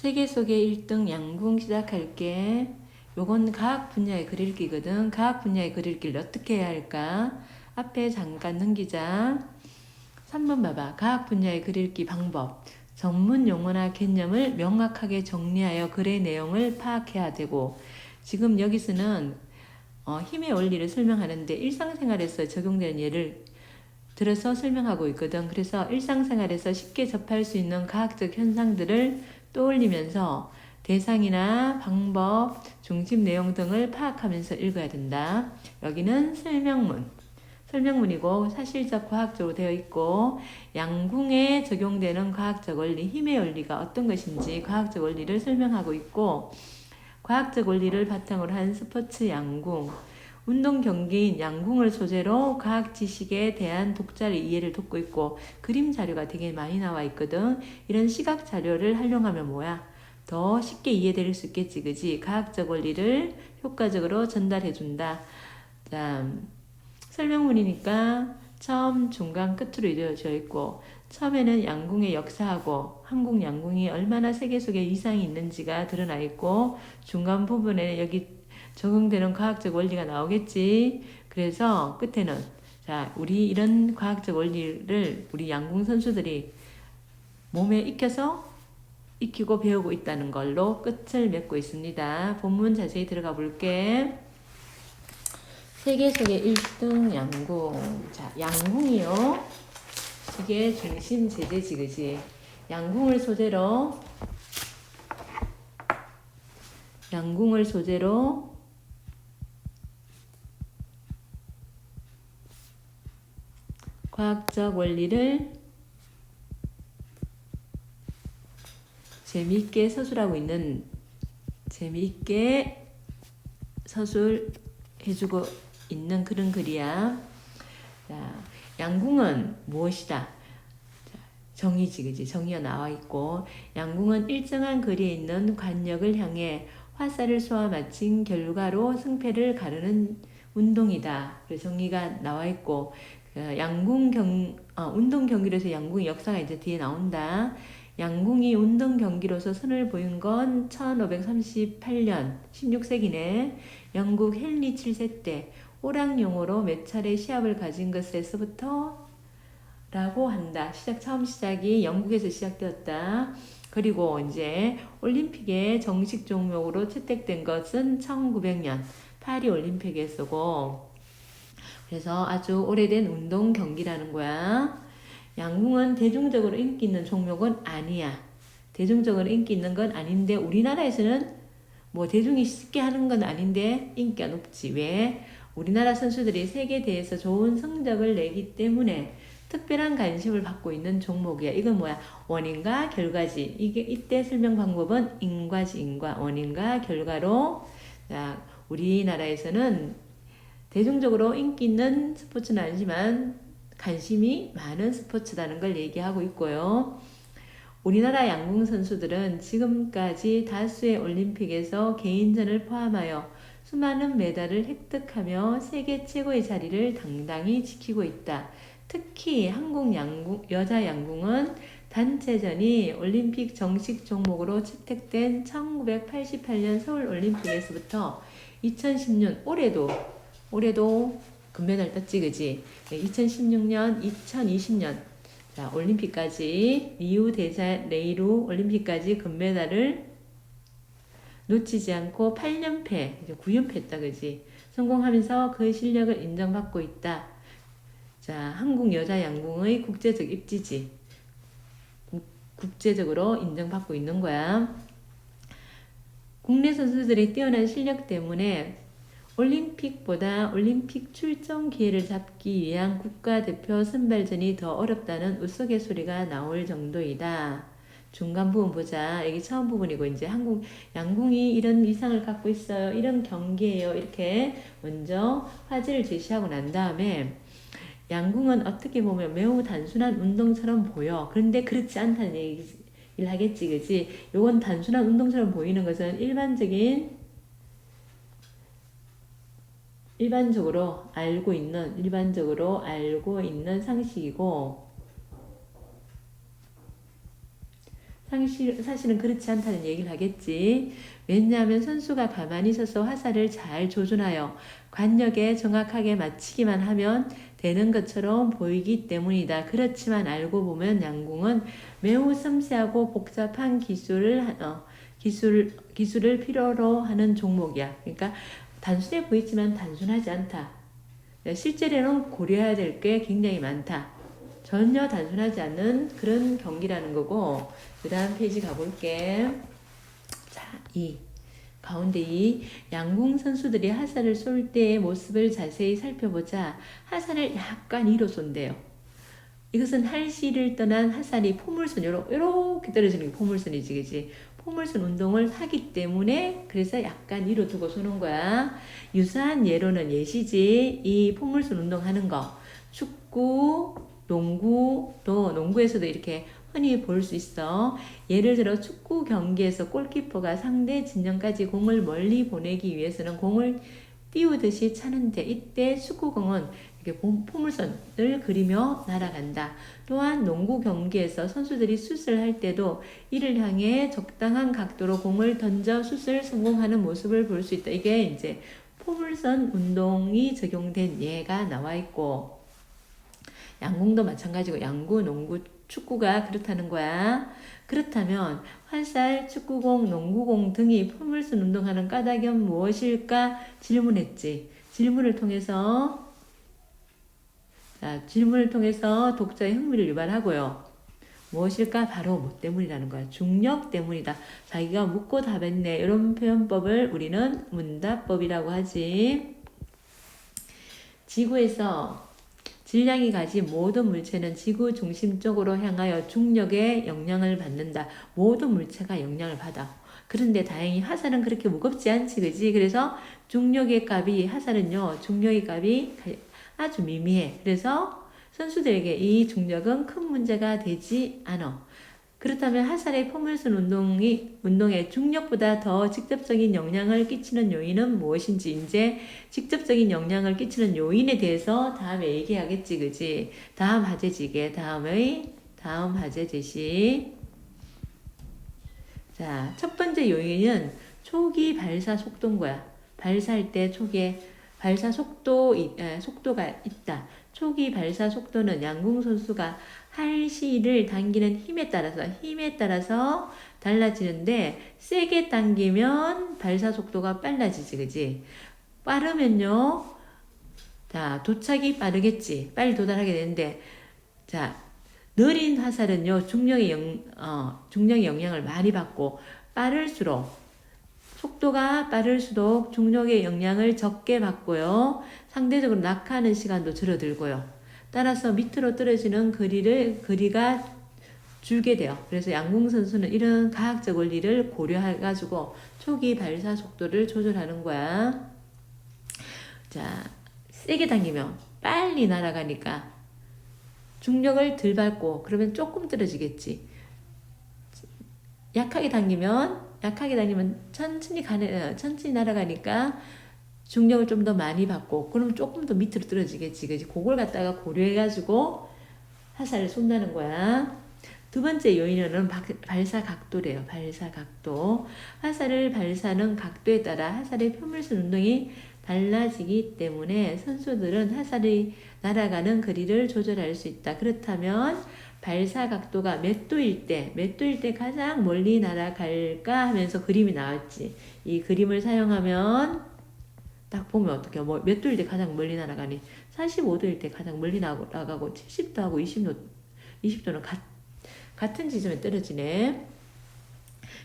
세계 속의 1등 양궁 시작할게. 요건 과학 분야의 글읽기거든. 과학 분야의 글읽기를 어떻게 해야 할까? 앞에 잠깐 넘기자. 3번 봐봐. 과학 분야의 글읽기 방법. 전문 용어나 개념을 명확하게 정리하여 글의 내용을 파악해야 되고, 지금 여기서는 힘의 원리를 설명하는데 일상생활에서 적용되는 예를 들어서 설명하고 있거든. 그래서 일상생활에서 쉽게 접할 수 있는 과학적 현상들을 떠올리면서 대상이나 방법, 중심 내용 등을 파악하면서 읽어야 된다. 여기는 설명문이고 사실적 과학적으로 되어 있고, 양궁에 적용되는 과학적 원리, 힘의 원리가 어떤 것인지 과학적 원리를 설명하고 있고, 과학적 원리를 바탕으로 한 스포츠 양궁, 운동 경기인 양궁을 소재로 과학 지식에 대한 독자의 이해를 돕고 있고, 그림 자료가 되게 많이 나와 있거든. 이런 시각 자료를 활용하면 뭐야? 더 쉽게 이해될 수 있겠지, 그지? 과학적 원리를 효과적으로 전달해 준다. 자, 설명문이니까 처음, 중간, 끝으로 이루어져 있고, 처음에는 양궁의 역사하고 한국 양궁이 얼마나 세계 속에 이상이 있는지가 드러나 있고, 중간 부분에 여기 적용되는 과학적 원리가 나오겠지. 그래서 끝에는 자, 우리 이런 과학적 원리를 우리 양궁 선수들이 몸에 익히고 배우고 있다는 걸로 끝을 맺고 있습니다. 본문 자세히 들어가 볼게. 세계 속의 1등 양궁. 자, 양궁이요. 이게 중심 제재지, 그지? 양궁을 소재로 과학적 원리를 재미있게 서술해주고 있는 그런 글이야. 자, 양궁은 무엇이다? 정의지, 그지? 정의가 나와 있고, 양궁은 일정한 거리에 있는 관역을 향해 화살을 쏘아 맞힌 결과로 승패를 가르는 운동이다. 그래서 정의가 나와 있고, 운동 경기로서 양궁의 역사가 이제 뒤에 나온다. 양궁이 운동 경기로서 선을 보인 건 1538년 16세기네. 영국 헨리 7세 때 오락용으로 몇 차례 시합을 가진 것에서부터 라고 한다. 처음 시작이 영국에서 시작되었다. 그리고 이제 올림픽의 정식 종목으로 채택된 것은 1900년 파리 올림픽에서고, 그래서 아주 오래된 운동 경기라는 거야. 양궁은 대중적으로 인기 있는 종목은 아니야. 대중적으로 인기 있는 건 아닌데, 우리나라에서는 뭐 대중이 쉽게 하는 건 아닌데 인기가 높지. 왜? 우리나라 선수들이 세계대회에서 좋은 성적을 내기 때문에 특별한 관심을 받고 있는 종목이야. 이건 뭐야? 원인과 결과지. 이때 설명 방법은 인과지, 인과. 원인과 결과로. 자, 우리나라에서는 대중적으로 인기 있는 스포츠는 아니지만 관심이 많은 스포츠라는 걸 얘기하고 있고요. 우리나라 양궁 선수들은 지금까지 다수의 올림픽에서 개인전을 포함하여 수많은 메달을 획득하며 세계 최고의 자리를 당당히 지키고 있다. 특히 한국 여자 양궁은 단체전이 올림픽 정식 종목으로 채택된 1988년 서울 올림픽에서부터 2010년 올해도 금메달 땄지, 그지? 2016년, 2020년 자, 올림픽까지 리우 올림픽까지 금메달을 놓치지 않고 8연패, 이제 9연패 했다, 그지? 성공하면서 그 실력을 인정받고 있다. 자, 한국 여자 양궁의 국제적 입지지. 국제적으로 인정받고 있는 거야. 국내 선수들의 뛰어난 실력 때문에 올림픽보다 올림픽 출전 기회를 잡기 위한 국가대표 선발전이 더 어렵다는 우스갯소리가 나올 정도이다. 중간 부분 보자. 여기 처음 부분이고, 이제 한국 양궁이 이런 이상을 갖고 있어요. 이런 경기예요. 이렇게 먼저 화제를 제시하고 난 다음에, 양궁은 어떻게 보면 매우 단순한 운동처럼 보여. 그런데 그렇지 않다는 얘기를 하겠지, 그지? 요건 단순한 운동처럼 보이는 것은 일반적으로 알고 있는 상식이고, 사실은 그렇지 않다는 얘기를 하겠지. 왜냐하면 선수가 가만히 서서 화살을 잘 조준하여 관역에 정확하게 맞추기만 하면 되는 것처럼 보이기 때문이다. 그렇지만 알고 보면 양궁은 매우 섬세하고 복잡한 기술을 필요로 하는 종목이야. 그러니까 단순해 보이지만 단순하지 않다. 실제로는 고려해야 될 게 굉장히 많다. 전혀 단순하지 않은 그런 경기라는 거고, 그 다음 페이지 가볼게. 자, 가운데 양궁 선수들이 화살을 쏠 때의 모습을 자세히 살펴보자 화살을 약간 위로 쏜대요. 이것은 할시를 떠난 화살이 포물선 이렇게 떨어지는 게 포물선이지, 그지? 포물선 운동을 하기 때문에 그래서 약간 위로 두고 쏘는 거야. 유사한 예로는 예시지. 이 포물선 운동하는 거 축구, 농구에서도 이렇게 흔히 볼 수 있어. 예를 들어 축구 경기에서 골키퍼가 상대 진영까지 공을 멀리 보내기 위해서는 공을 띄우듯이 차는데 이때 축구공은 이렇게 포물선을 그리며 날아간다. 또한 농구 경기에서 선수들이 슛을 할 때도 이를 향해 적당한 각도로 공을 던져 슛을 성공하는 모습을 볼 수 있다. 이게 이제 포물선 운동이 적용된 예가 나와 있고, 양궁도 마찬가지고 양구, 농구, 축구가 그렇다는 거야. 그렇다면 활살, 축구공, 농구공 등이 포물선 운동하는 까닭은 무엇일까 질문했지. 질문을 통해서 독자의 흥미를 유발하고요. 무엇일까? 바로 뭐 때문이라는 거야. 중력 때문이다. 자기가 묻고 답했네. 이런 표현법을 우리는 문답법이라고 하지. 지구에서 질량이 가진 모든 물체는 지구 중심적으로 향하여 중력의 영향을 받는다. 모든 물체가 영향을 받아. 그런데 다행히 화살은 그렇게 무겁지 않지, 그지? 그래서 화살은요, 중력의 값이 아주 미미해. 그래서 선수들에게 이 중력은 큰 문제가 되지 않아. 그렇다면 화살의 포물선 운동에 중력보다 더 직접적인 영향을 끼치는 요인은 무엇인지, 이제 직접적인 영향을 끼치는 요인에 대해서 다음에 얘기하겠지, 그지? 다음 화제 제시. 자, 첫 번째 요인은 초기 발사 속도인 거야. 발사할 때 발사 속도가 있다. 초기 발사 속도는 양궁 선수가 할시를 당기는 힘에 따라서 달라지는데, 세게 당기면 발사 속도가 빨라지지, 그지? 빠르면요, 자, 도착이 빠르겠지. 빨리 도달하게 되는데, 자, 느린 화살은요, 중력의 영향을 많이 받고, 속도가 빠를수록 중력의 영향을 적게 받고요. 상대적으로 낙하하는 시간도 줄어들고요. 따라서 밑으로 떨어지는 거리가 줄게 돼요. 그래서 양궁 선수는 이런 과학적 원리를 고려해가지고 초기 발사 속도를 조절하는 거야. 자, 세게 당기면 빨리 날아가니까 중력을 덜 받고 그러면 조금 떨어지겠지. 약하게 당기면 천천히 날아가니까 중력을 좀 더 많이 받고 그러면 조금 더 밑으로 떨어지겠지. 그지? 그걸 갖다가 고려해가지고 화살을 쏜다는 거야. 두 번째 요인은 발사 각도래요. 발사 각도. 화살을 발사하는 각도에 따라 화살의 포물선 운동이 달라지기 때문에 선수들은 화살이 날아가는 거리를 조절할 수 있다. 그렇다면 발사 각도가 몇 도일 때 가장 멀리 날아갈까 하면서 그림이 나왔지. 이 그림을 사용하면 딱 보면 어떻게 몇 도일 때 가장 멀리 날아가니? 45도일 때 가장 멀리 나가고 70도하고 20도는 같은 지점에 떨어지네.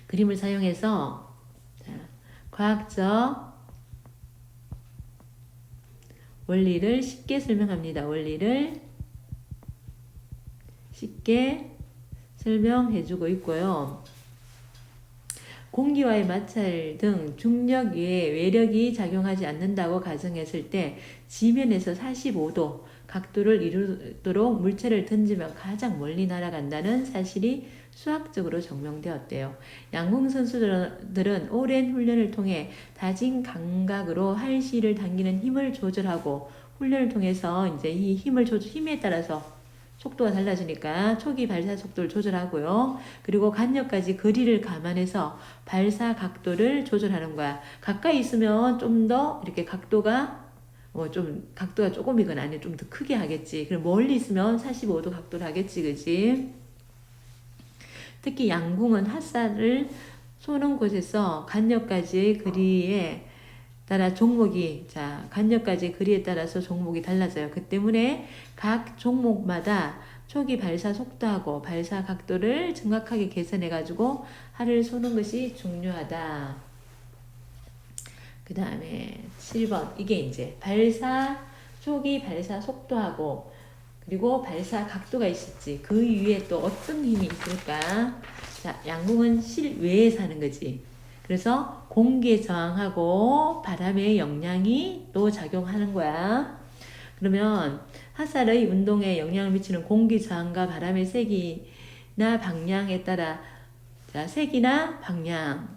그림을 사용해서 과학적 원리를 쉽게 설명합니다. 원리를 쉽게 설명해주고 있고요. 공기와의 마찰 등 중력 외에 외력이 작용하지 않는다고 가정했을 때 지면에서 45도 각도를 이루도록 물체를 던지면 가장 멀리 날아간다는 사실이 수학적으로 증명되었대요. 양궁 선수들은 오랜 훈련을 통해 다진 감각으로 할시를 당기는 힘을 조절하고 훈련을 통해서 이제 이 힘에 따라서 속도가 달라지니까 초기 발사 속도를 조절하고요. 그리고 간역까지 거리를 감안해서 발사 각도를 조절하는 거야. 가까이 있으면 좀 더 이렇게 각도가 좀 각도가 조금이건 아니 좀 더 크게 하겠지. 그럼 멀리 있으면 45도 각도를 하겠지, 그지? 특히 양궁은 핫살을 쏘는 곳에서 간역까지 거리에 따라 종목이 간역까지 거리에 따라서 종목이 달라져요. 그 때문에 각 종목마다 초기 발사 속도하고 발사 각도를 정확하게 계산해 가지고 활을 쏘는 것이 중요하다. 그 다음에 7번 이게 이제 초기 발사 속도하고 그리고 발사 각도가 있었지. 그 위에 또 어떤 힘이 있을까? 자, 양궁은 실외에 사는 거지. 그래서 공기의 저항하고 바람의 영향이 또 작용하는 거야. 그러면 화살의 운동에 영향을 미치는 공기 저항과 바람의 세기나 방향에 따라 세기나 방향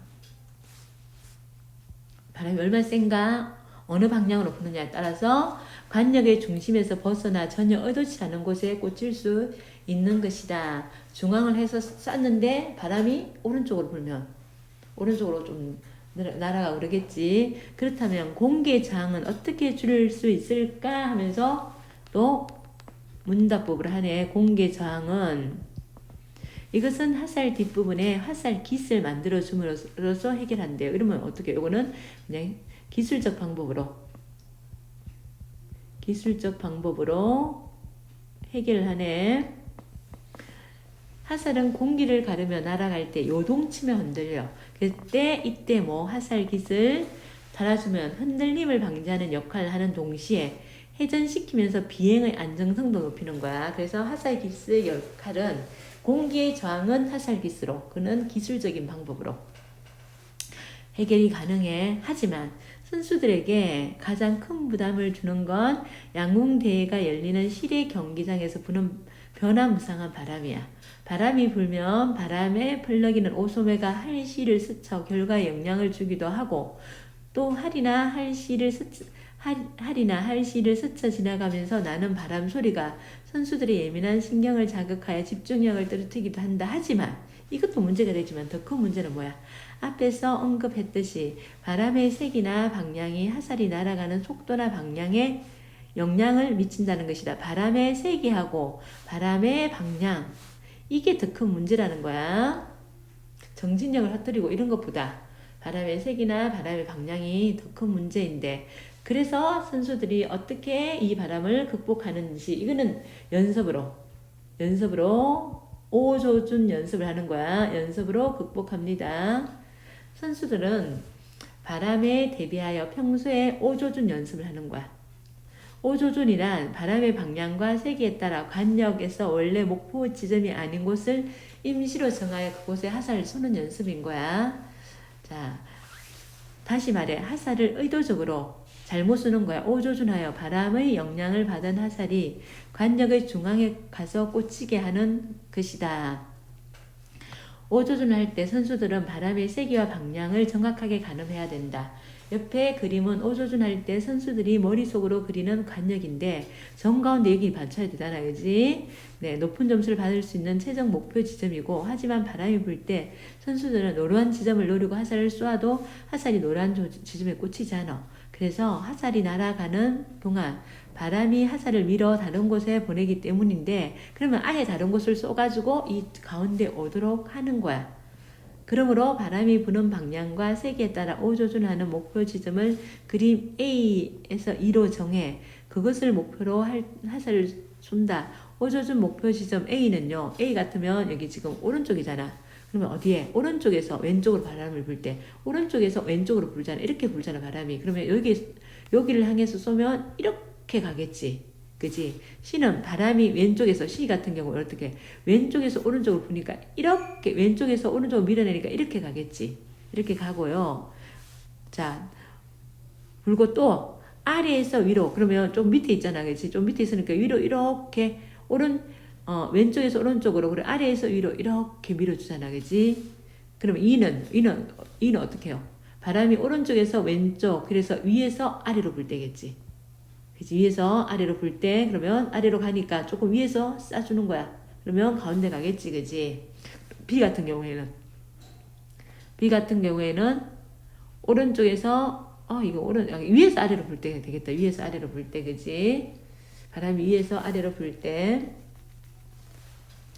바람이 얼마나 센가 어느 방향으로 부느냐에 따라서 관역의 중심에서 벗어나 전혀 의도치 않은 곳에 꽂힐 수 있는 것이다. 중앙을 해서 쐈는데 바람이 오른쪽으로 불면 오른쪽으로 좀 날아가 그러겠지. 그렇다면 공기의 저항은 어떻게 줄일 수 있을까 하면서 또 문답법을 하네. 공기의 저항은 이것은 화살 뒷부분에 화살 깃을 만들어 줌으로써 해결한대요. 그러면 어떻게? 이거는 그냥 기술적 방법으로 해결을 하네. 화살은 공기를 가르며 날아갈 때 요동치며 흔들려. 이때 화살 깃을 달아주면 흔들림을 방지하는 역할을 하는 동시에 회전시키면서 비행의 안정성도 높이는 거야. 그래서 화살 깃의 역할은 공기의 저항은 화살 깃으로 그는 기술적인 방법으로 해결이 가능해. 하지만 선수들에게 가장 큰 부담을 주는 건 양궁 대회가 열리는 실외 경기장에서 부는 변화무쌍한 바람이야. 바람이 불면 바람에 펄럭이는 오소매가 할씨를 스쳐 결과에 영향을 주기도 하고 또 할이나 할씨를 스쳐 지나가면서 나는 바람 소리가 선수들의 예민한 신경을 자극하여 집중력을 떨어뜨리기도 한다. 하지만 이것도 문제가 되지만 더 큰 문제는 뭐야? 앞에서 언급했듯이 바람의 색이나 방향이 화살이 날아가는 속도나 방향에 영향을 미친다는 것이다. 바람의 세기하고 바람의 방향 이게 더 큰 문제라는 거야. 정진력을 흩뜨리고 이런 것보다 바람의 색이나 바람의 방향이 더 큰 문제인데 그래서 선수들이 어떻게 이 바람을 극복하는지 이거는 연습으로 5조준 연습을 하는 거야. 연습으로 극복합니다. 선수들은 바람에 대비하여 평소에 5조준 연습을 하는 거야. 5조준이란 바람의 방향과 세기에 따라 관역에서 원래 목표 지점이 아닌 곳을 임시로 정하여 그곳에 화살을 쏘는 연습인 거야. 자, 다시 말해 화살을 의도적으로 잘못 쏘는 거야. 5조준하여 바람의 영향을 받은 화살이 관역의 중앙에 가서 꽂히게 하는 것이다. 5조준을 할 때 선수들은 바람의 세기와 방향을 정확하게 가늠해야 된다. 옆에 그림은 5조준 할 때 선수들이 머릿속으로 그리는 관역인데 정가운데 여기 받쳐야 되잖아, 그지? 네, 높은 점수를 받을 수 있는 최종 목표 지점이고 하지만 바람이 불 때 선수들은 노란 지점을 노리고 화살을 쏘아도 화살이 노란 지점에 꽂히지 않아. 그래서 화살이 날아가는 동안 바람이 화살을 밀어 다른 곳에 보내기 때문인데 그러면 아예 다른 곳을 쏘가지고 이 가운데 오도록 하는 거야. 그러므로 바람이 부는 방향과 세기에 따라 5조준하는 목표 지점을 그림 A에서 2로 정해 그것을 목표로 화살을 쏜다. 5조준 목표 지점 A는요. A 같으면 여기 지금 오른쪽이잖아. 그러면 어디에? 오른쪽에서 왼쪽으로 바람을 불 때 오른쪽에서 왼쪽으로 불잖아. 이렇게 불잖아 바람이. 그러면 여기를 향해서 쏘면 이렇게 가겠지. 그지? C는 바람이 왼쪽에서 C 같은 경우 어떻게 왼쪽에서 오른쪽으로 부니까 이렇게 왼쪽에서 오른쪽으로 밀어내니까 이렇게 가겠지. 이렇게 가고요. 자, 불고 또 아래에서 위로 그러면 좀 밑에 있잖아, 그렇지? 좀 밑에 있으니까 위로 이렇게 왼쪽에서 오른쪽으로 그리고 아래에서 위로 이렇게 밀어주잖아, 그렇지? 그러면 이는 어떻게 해요? 바람이 오른쪽에서 왼쪽 그래서 위에서 아래로 불 때겠지. 그치? 위에서 아래로 불 때, 그러면 아래로 가니까 조금 위에서 싸주는 거야. 그러면 가운데 가겠지, 그지? B 같은 경우에는. B 같은 경우에는 오른쪽에서, 이거 위에서 아래로 불 때 되겠다. 위에서 아래로 불 때, 그지? 바람이 위에서 아래로 불 때.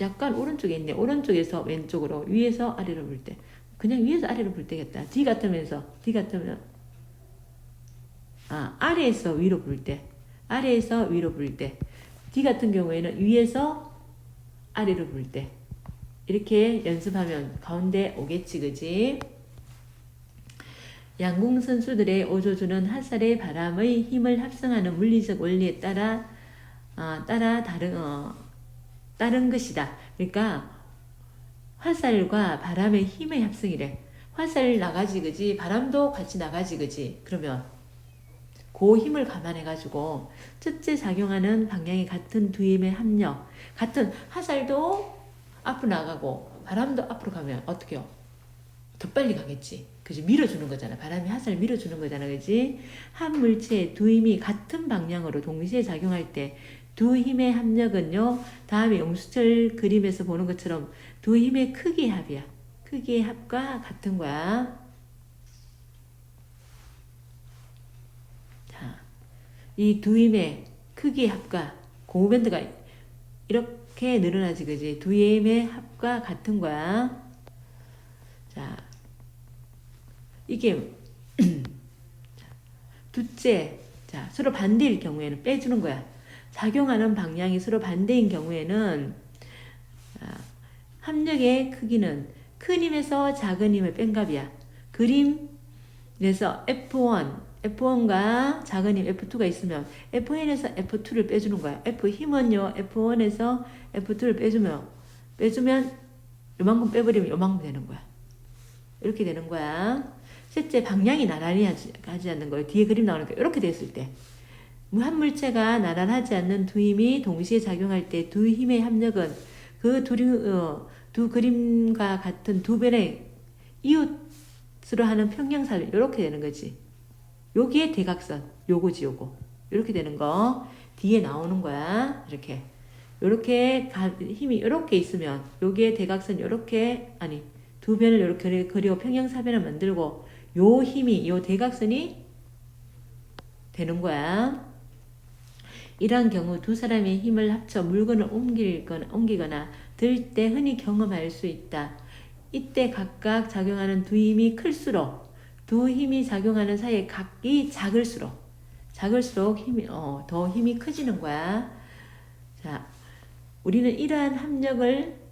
약간 오른쪽에 있네. 오른쪽에서 왼쪽으로, 위에서 아래로 불 때. 그냥 위에서 아래로 불 때겠다. D 같으면, 아래에서 위로 불 때. 아래에서 위로 불 때. D 같은 경우에는 위에서 아래로 불 때. 이렇게 연습하면 가운데 오겠지, 그지? 양궁 선수들의 오조주는 화살의 바람의 힘을 합성하는 물리적 원리에 따라 다른 것이다. 그러니까 화살과 바람의 힘의 합성이래. 화살 나가지, 그지? 바람도 같이 나가지, 그지? 그러면 그 힘을 감안해가지고 첫째 작용하는 방향이 같은 두 힘의 합력. 같은 화살도 앞으로 나가고 바람도 앞으로 가면 어떻게 해요? 더 빨리 가겠지. 그지? 밀어주는 거잖아. 바람이 화살 밀어주는 거잖아. 그지? 한 물체의 두 힘이 같은 방향으로 동시에 작용할 때 두 힘의 합력은요. 다음에 용수철 그림에서 보는 것처럼 두 힘의 크기의 합이야. 크기의 합과 같은 거야. 자, 이 두 힘의 크기의 합과 고무밴드가 이렇게 늘어나지, 그지? 두 힘의 합과 같은 거야. 자, 이게 둘째, 자, 서로 반대일 경우에는 빼주는 거야. 작용하는 방향이 서로 반대인 경우에는 합력의 크기는 큰 힘에서 작은 힘을 뺀 값이야. 그림에서 F1과 작은 힘 F2가 있으면 F1에서 F2를 빼주는 거야. F 힘은요, F1에서 F2를 빼주면 요만큼 빼버리면 요만큼 되는 거야. 이렇게 되는 거야. 셋째, 방향이 나란히 하지 않는 거예요. 뒤에 그림 나오니까 이렇게 됐을 때. 한 물체가 나란하지 않는 두 힘이 동시에 작용할 때 두 힘의 합력은 그 두 그림과 같은 두 변의 이웃으로 하는 평행사변 이렇게 되는 거지. 여기에 대각선 요거지 요거 이렇게 되는 거 뒤에 나오는 거야. 이렇게 힘이 이렇게 있으면 여기에 대각선 이렇게 두 변을 이렇게 그리고 평행사변을 만들고 요 힘이 요 대각선이 되는 거야. 이러한 경우 두 사람의 힘을 합쳐 물건을 옮기거나 들 때 흔히 경험할 수 있다. 이때 각각 작용하는 두 힘이 클수록 두 힘이 작용하는 사이의 각이 작을수록 더 힘이 커지는 거야. 자, 우리는 이러한 합력을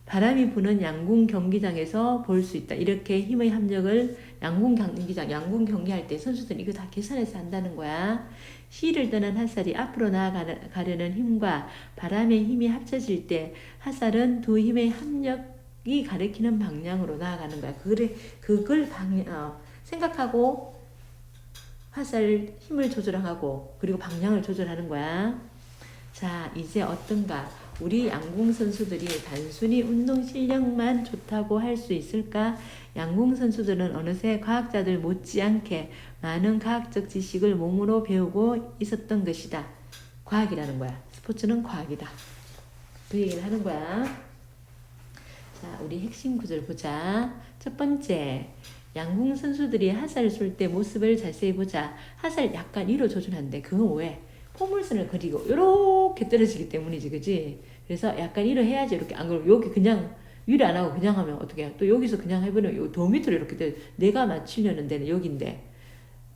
바람이 부는 양궁 경기장에서 볼 수 있다. 이렇게 힘의 합력을 양궁 경기할 때 선수들은 이거 다 계산해서 한다는 거야. 시를 떠난 화살이 앞으로 나아가려는 힘과 바람의 힘이 합쳐질 때 화살은 두 힘의 합력이 가리키는 방향으로 나아가는 거야. 그걸 생각하고 화살 힘을 조절하고 그리고 방향을 조절하는 거야. 자, 이제 어떤가? 우리 양궁 선수들이 단순히 운동 실력만 좋다고 할 수 있을까? 양궁 선수들은 어느새 과학자들 못지않게 많은 과학적 지식을 몸으로 배우고 있었던 것이다. 과학이라는 거야. 스포츠는 과학이다. 그 얘기를 하는 거야. 자, 우리 핵심 구절 보자. 첫 번째, 양궁 선수들이 화살을 쏠 때 모습을 자세히 보자. 화살 약간 위로 조준한대. 그건 왜? 포물선을 그리고 이렇게 떨어지기 때문이지, 그지? 그래서 약간 위로 해야지. 이렇게 안 그러고 여기 그냥 위로 안 하고 그냥 하면 어떻게 해? 또 여기서 그냥 해보면 더 밑으로 이렇게 내가 맞추려는 데는 여기인데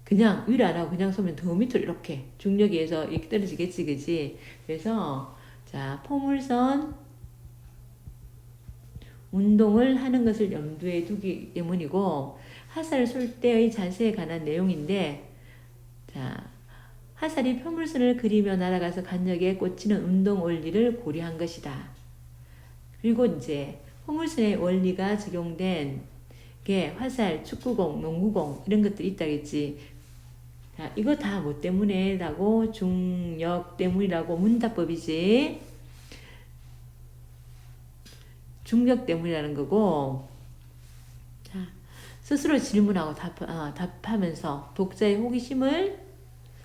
그냥 위로 안 하고 그냥 쏘면 더 밑으로 이렇게 중력에 의해서 이렇게 떨어지겠지, 그지? 그래서 자, 포물선 운동을 하는 것을 염두에 두기 때문이고 화살을 쏠 때의 자세에 관한 내용인데, 자, 화살이 포물선을 그리며 날아가서 간역에 꽂히는 운동 원리를 고려한 것이다. 그리고 이제 포물선의 원리가 적용된 게 화살, 축구공, 농구공 이런 것들이 있다겠지. 자, 이거 다 뭐 때문에? 라고 중력 때문이라고 문답법이지. 중력 때문이라는 거고. 자, 스스로 질문하고 답하면서 독자의 호기심을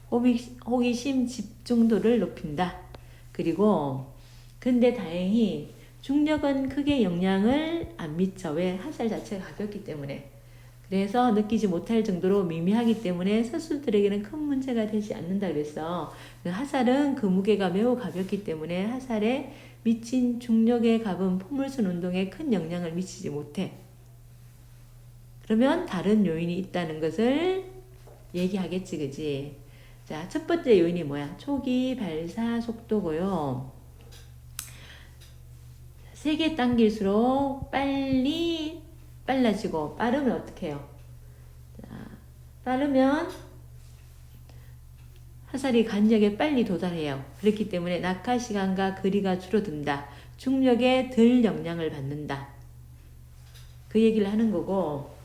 호기심 집중도를 높인다. 그리고 근데 다행히 중력은 크게 영향을 안 미쳐. 왜? 화살 자체가 가볍기 때문에. 그래서 느끼지 못할 정도로 미미하기 때문에 선수들에게는 큰 문제가 되지 않는다 그랬어. 화살은 그 무게가 매우 가볍기 때문에 화살에 미친 중력의 값은 포물선 운동에 큰 영향을 미치지 못해. 그러면 다른 요인이 있다는 것을 얘기하겠지, 그지? 자, 첫 번째 요인이 뭐야? 초기 발사 속도고요. 세게 당길수록 빨라지고, 빠르면 어떻게 해요? 자, 빠르면 화살이 간역에 빨리 도달해요. 그렇기 때문에 낙하 시간과 거리가 줄어든다. 중력에 덜 영향을 받는다. 그 얘기를 하는 거고,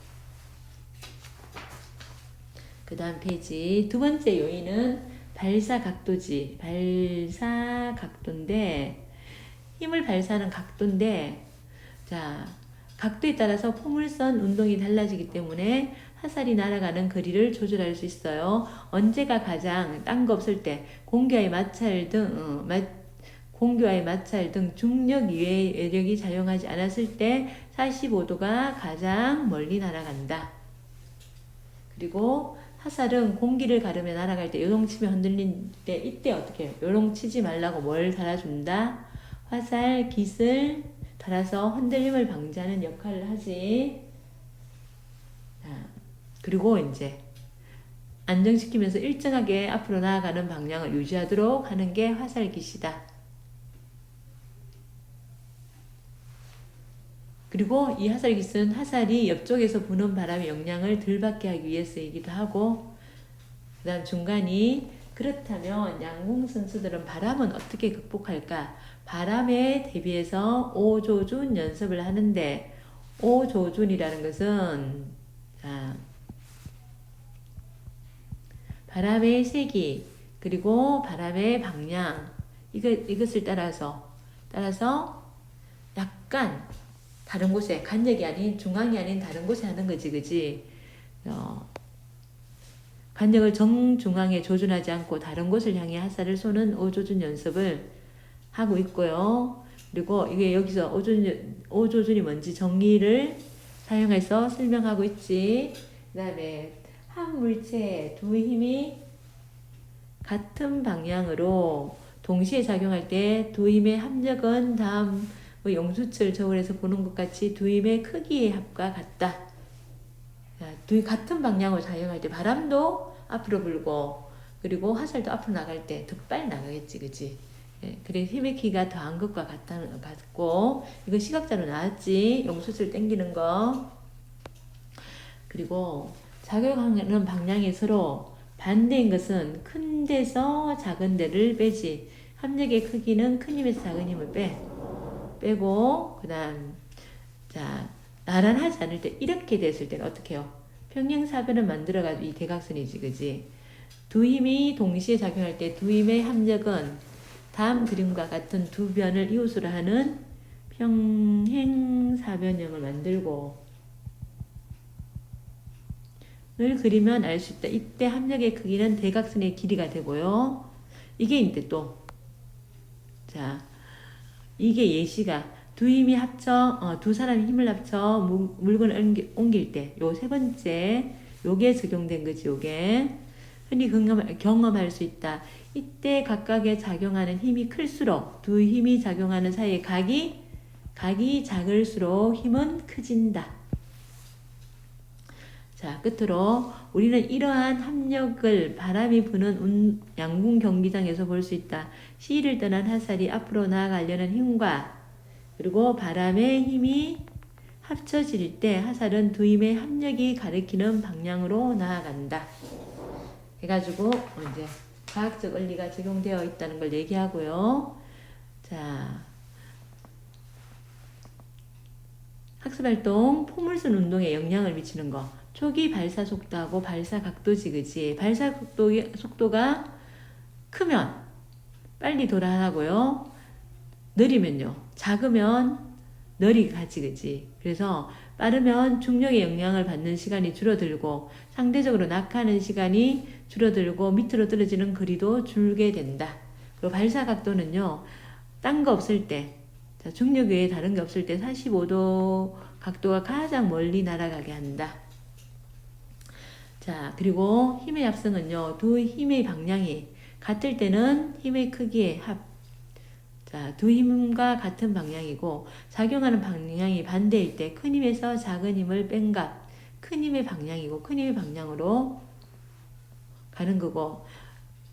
그 다음 페이지 두 번째 요인은 발사 각도지. 발사 각도인데 힘을 발사하는 각도인데 자 각도에 따라서 포물선 운동이 달라지기 때문에 화살이 날아가는 거리를 조절할 수 있어요. 언제가 가장 딴 거 없을 때 공기와의 마찰 등 중력 이외의 외력이 작용하지 않았을 때 45도가 가장 멀리 날아간다. 그리고 화살은 공기를 가르며 날아갈 때 요동치며 흔들릴 때 이때 어떻게 해요? 요동치지 말라고 뭘 달아준다? 화살 깃을 달아서 흔들림을 방지하는 역할을 하지. 자, 그리고 이제 안정시키면서 일정하게 앞으로 나아가는 방향을 유지하도록 하는 게 화살 깃이다. 그리고 이 화살 깃은 화살이 옆쪽에서 부는 바람의 영향을 덜 받게 하기 위해서이기도 하고, 그 다음 중간이 그렇다면 양궁 선수들은 바람은 어떻게 극복할까? 바람에 대비해서 5조준 연습을 하는데 5조준이라는 것은 자, 바람의 세기 그리고 바람의 방향 이것을 따라서 약간 다른 곳에 간역이 아닌 중앙이 아닌 다른 곳에 하는 거지, 그지? 간역을 정중앙에 조준하지 않고 다른 곳을 향해 화살을 쏘는 5조준 연습을 하고 있고요. 그리고 이게 여기서 5조준이 뭔지 정의를 사용해서 설명하고 있지. 그 다음에 한 물체에 두 힘이 같은 방향으로 동시에 작용할 때 두 힘의 합력은 다음 영수철 저울에서 보는 것 같이 두 힘의 크기의 합과 같다. 같은 방향으로 작용할 때 바람도 앞으로 불고 그리고 화살도 앞으로 나갈 때 더 빨리 나가겠지, 그치? 그래서 힘의 키가 더한 것과 같고 이거 시각자로 나왔지. 영수철 당기는 거. 그리고 작용하는 방향이 서로 반대인 것은 큰 데서 작은 데를 빼지. 합력의 크기는 큰 힘에서 작은 힘을 빼고 그 다음 자 나란하지 않을 때 이렇게 됐을 때는 어떻게 해요? 평행사변을 만들어가지고 이 대각선이지, 그지? 두 힘이 동시에 작용할 때 두 힘의 합력은 다음 그림과 같은 두 변을 이웃으로 하는 평행사변형을 만들고 을 그리면 알 수 있다. 이때 합력의 크기는 대각선의 길이가 되고요. 이게 이제 또 자 이게 예시가 두 힘이 두 사람이 힘을 합쳐 물건을 옮길 때 요 세 번째 요게 적용된 거지. 요게 흔히 경험할 수 있다. 이때 각각에 작용하는 힘이 클수록 두 힘이 작용하는 사이의 각이 작을수록 힘은 커진다. 자, 끝으로 우리는 이러한 합력을 바람이 부는 양궁 경기장에서 볼 수 있다. 시를 떠난 화살이 앞으로 나아가려는 힘과 그리고 바람의 힘이 합쳐질 때 화살은 두 힘의 합력이 가리키는 방향으로 나아간다. 해가지고 이제 과학적 원리가 적용되어 있다는 걸 얘기하고요. 자, 학습활동 포물선 운동에 영향을 미치는 거. 초기 발사 속도하고 발사 각도지, 그지? 발사 속도가 크면 빨리 돌아가고요. 느리면요. 작으면 널이 가지, 그지? 그래서 빠르면 중력의 영향을 받는 시간이 줄어들고 상대적으로 낙하하는 시간이 줄어들고 밑으로 떨어지는 거리도 줄게 된다. 그리고 발사 각도는요, 딴 거 없을 때, 자, 중력 외에 다른 게 없을 때 45도 각도가 가장 멀리 날아가게 한다. 자, 그리고 힘의 합성은요, 두 힘의 방향이 같을 때는 힘의 크기의 합. 자, 두 힘과 같은 방향이고, 작용하는 방향이 반대일 때 큰 힘에서 작은 힘을 뺀 값. 큰 힘의 방향이고, 큰 힘의 방향으로 가는 거고,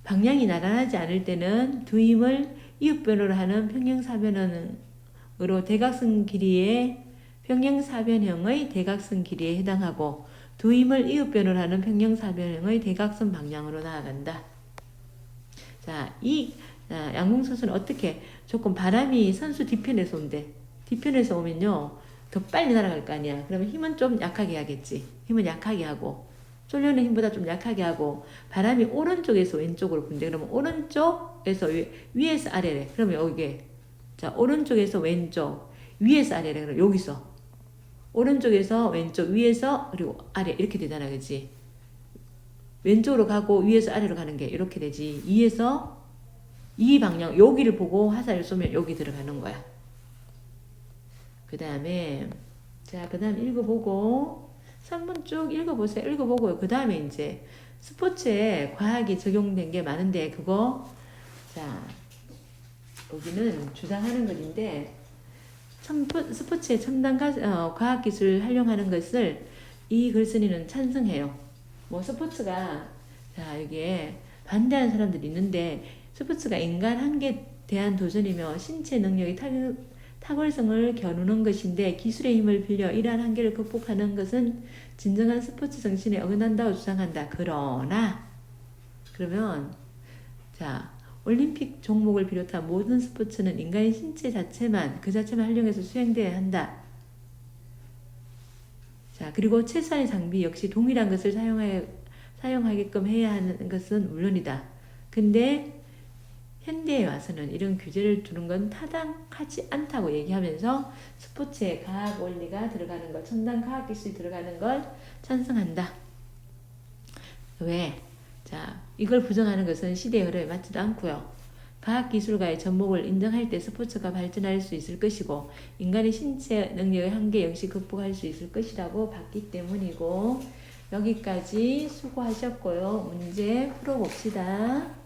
방향이 나란하지 않을 때는 두 힘을 이웃변으로 하는 평행사변으로 대각선 길이의 평행사변형의 대각선 길이에 해당하고, 두 힘을 이웃변으로 하는 평행사변형의 대각선 방향으로 나아간다. 자, 양궁선수는 어떻게 조금 바람이 선수 뒤편에서 온대. 뒤편에서 오면요, 더 빨리 날아갈 거 아니야. 그러면 힘은 좀 약하게 하겠지. 힘은 약하게 하고, 쏠려는 힘보다 좀 약하게 하고, 바람이 오른쪽에서 왼쪽으로 분대. 그러면 오른쪽에서 위에서 아래래. 그러면 여기에, 자, 오른쪽에서 왼쪽, 위에서 아래래. 그럼 여기서. 오른쪽에서 왼쪽, 위에서, 그리고 아래. 이렇게 되잖아. 그치? 왼쪽으로 가고, 위에서 아래로 가는 게 이렇게 되지. 이 방향, 여기를 보고 화살을 쏘면 여기 들어가는 거야. 그 다음에, 자, 그 다음 읽어보고, 3번 쭉 읽어보세요. 읽어보고요. 그 다음에 이제 스포츠에 과학이 적용된 게 많은데, 그거, 자, 여기는 주장하는 것인데, 스포츠의 첨단 과학기술을 활용하는 것을 이 글쓴이는 찬성해요. 뭐, 스포츠가, 자, 여기에 반대하는 사람들이 있는데, 스포츠가 인간 한계에 대한 도전이며 신체 능력이 탁월성을 겨누는 것인데 기술의 힘을 빌려 이러한 한계를 극복하는 것은 진정한 스포츠 정신에 어긋난다고 주장한다. 그러면 자, 올림픽 종목을 비롯한 모든 스포츠는 인간의 신체 자체만 그 자체만 활용해서 수행되어야 한다. 자, 그리고 최소한의 장비 역시 동일한 것을 사용하게끔 해야 하는 것은 물론이다. 근데 현대에 와서는 이런 규제를 두는 건 타당하지 않다고 얘기하면서 스포츠에 과학 원리가 들어가는 것, 첨단 과학 기술이 들어가는 걸 찬성한다. 왜? 자, 이걸 부정하는 것은 시대의 흐름에 맞지도 않고요. 과학 기술과의 접목을 인정할 때 스포츠가 발전할 수 있을 것이고 인간의 신체 능력의 한계 역시 극복할 수 있을 것이라고 봤기 때문이고 여기까지 수고하셨고요. 문제 풀어봅시다.